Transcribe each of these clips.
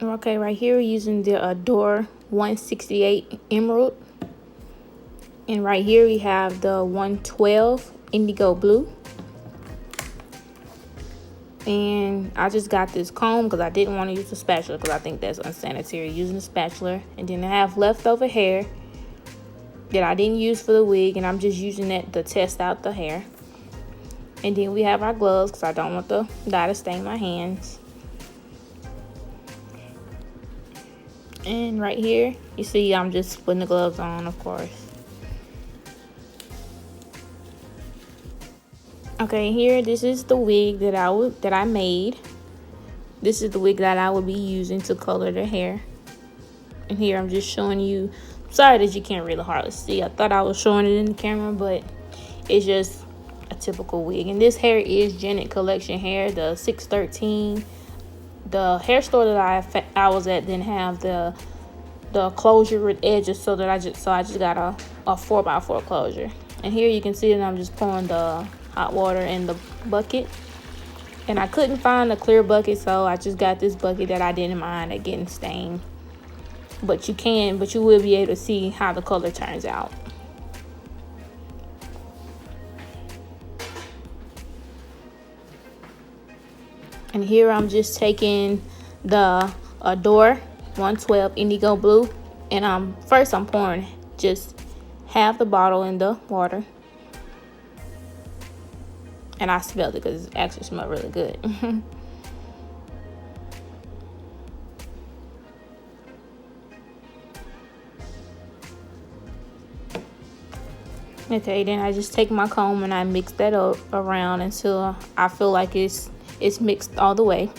Okay, right here we're using the Adore 168 Emerald. And right here we have the 112 Indigo Blue. And I just got this comb because I didn't want to use the spatula because I think that's unsanitary using the spatula. And then I have leftover hair that I didn't use for the wig, and I'm just using that to test out the hair. And then we have our gloves because I don't want the dye to stain my hands. And right here, you see I'm just putting the gloves on, of course. Okay, here, this is the wig that I made. This is the wig that I would be using to color the hair. And here I'm just showing you. Sorry that you can't really hardly see. I thought I was showing it in the camera, but it's just a typical wig. And this hair is Janet Collection hair, the 613. The hair store that I was at didn't have the closure with edges, so I just got a 4x4 closure. And here you can see that I'm just pouring the hot water in the bucket. And I couldn't find a clear bucket, so I just got this bucket that I didn't mind it getting stained. But you will be able to see how the color turns out. And here I'm just taking the Adore 112 Indigo Blue, and first I'm pouring just half the bottle in the water. And I smelled it because it actually smelled really good. Okay, then I just take my comb and I mix that up around until I feel like it's mixed all the way.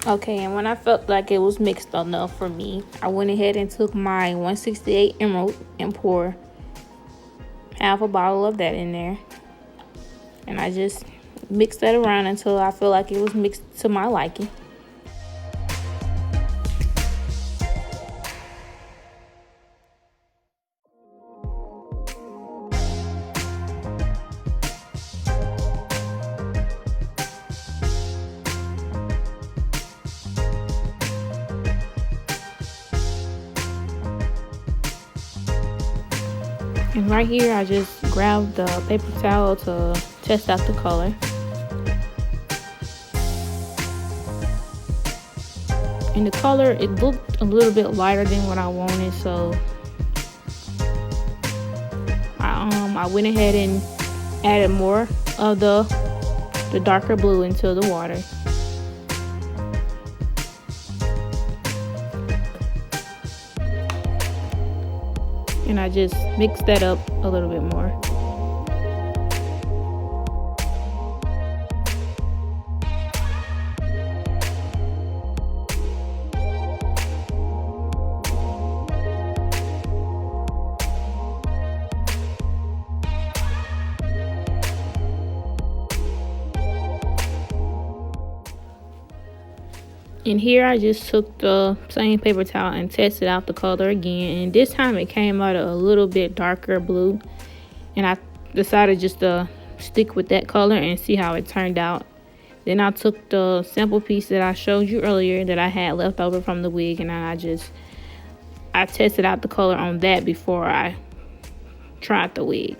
Okay, and when I felt like it was mixed enough for me, I went ahead and took my 168 Emerald and poured half a bottle of that in there. And I just mixed that around until I feel like it was mixed to my liking. And right here, I just grabbed the paper towel to test out the color. And the color, it looked a little bit lighter than what I wanted, so I went ahead and added more of the darker blue into the water. And I just mixed that up a little bit more. And here I just took the same paper towel and tested out the color again. And this time it came out a little bit darker blue. And I decided just to stick with that color and see how it turned out. Then I took the sample piece that I showed you earlier that I had left over from the wig, and I tested out the color on that before I tried the wig.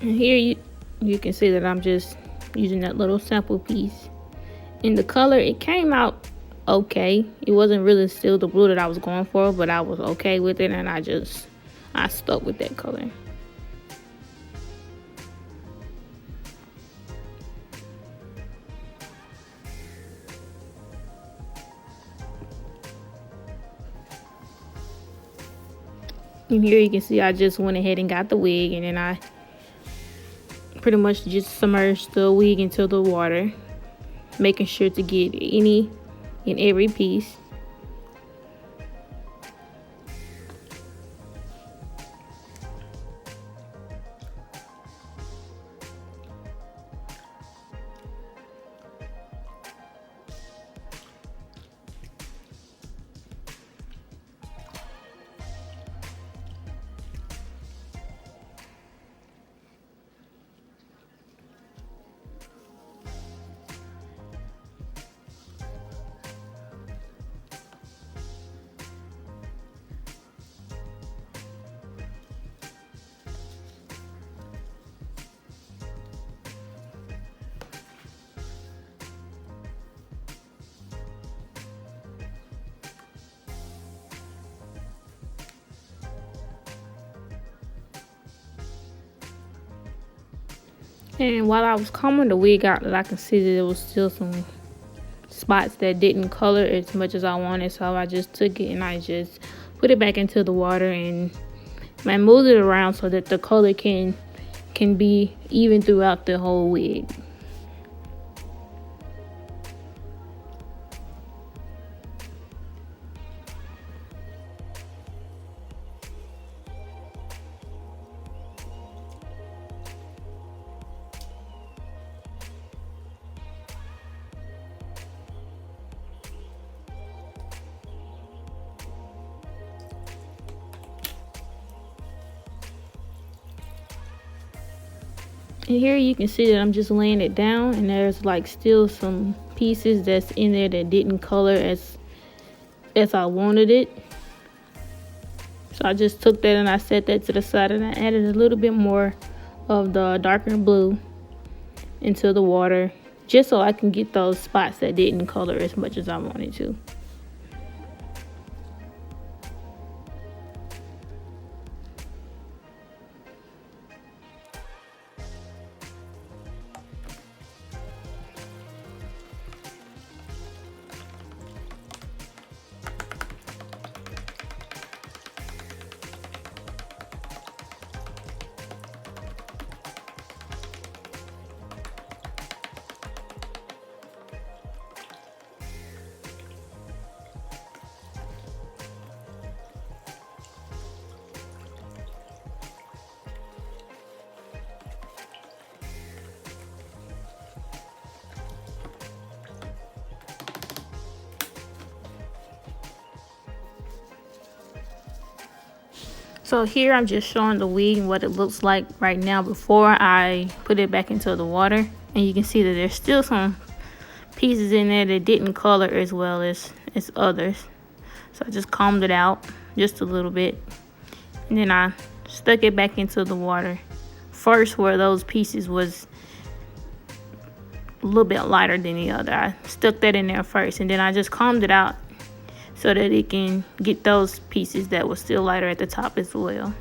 And here you can see that I'm just using that little sample piece. In the color, it came out okay. It wasn't really still the blue that I was going for, but I was okay with it, and I stuck with that color. And here you can see I just went ahead and got the wig, and then I pretty much just submerged the wig into the water, making sure to get any and every piece. And while I was combing the wig out, I can see that there was still some spots that didn't color as much as I wanted, so I just took it and I just put it back into the water and I moved it around so that the color can be even throughout the whole wig. And here you can see that I'm just laying it down, and there's like still some pieces that's in there that didn't color as I wanted it. So I just took that and I set that to the side, and I added a little bit more of the darker blue into the water just so I can get those spots that didn't color as much as I wanted to. So here I'm just showing the wig and what it looks like right now before I put it back into the water. And you can see that there's still some pieces in there that didn't color as well as others. So I just combed it out just a little bit. And then I stuck it back into the water. First, where those pieces was a little bit lighter than the other, I stuck that in there first. And then I just combed it out so that it can get those pieces that were still lighter at the top as well.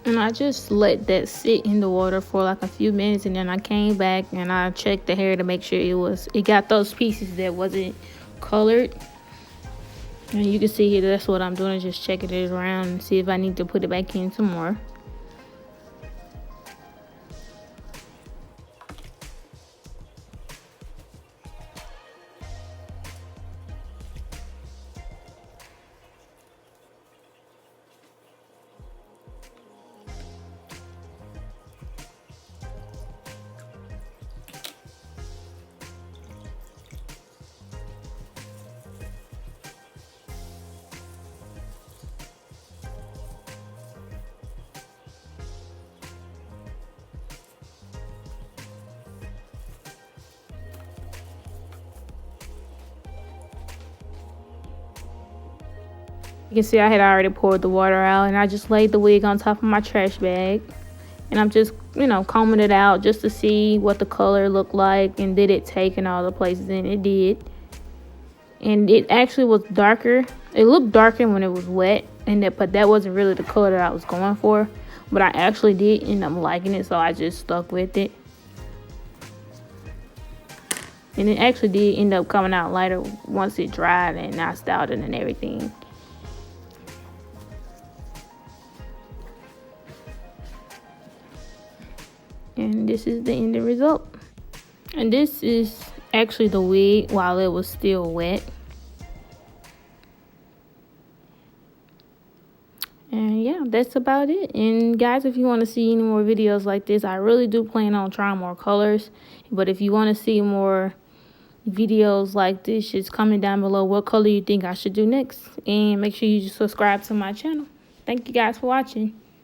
And I just let that sit in the water for like a few minutes, and then I came back and I checked the hair to make sure it got those pieces that wasn't colored. And you can see here that's what I'm doing, just checking it around and see if I need to put it back in some more. You can see I had already poured the water out, and I just laid the wig on top of my trash bag. And I'm just, you know, combing it out just to see what the color looked like and did it take in all the places, and it did. And it actually was darker. It looked darker when it was wet, but that wasn't really the color that I was going for. But I actually did end up liking it, so I just stuck with it. And it actually did end up coming out lighter once it dried and I styled it and everything. And this is the ending result. And this is actually the wig while it was still wet. And yeah, that's about it. And guys, if you want to see any more videos like this, I really do plan on trying more colors. But if you want to see more videos like this, just comment down below what color you think I should do next. And make sure you subscribe to my channel. Thank you guys for watching.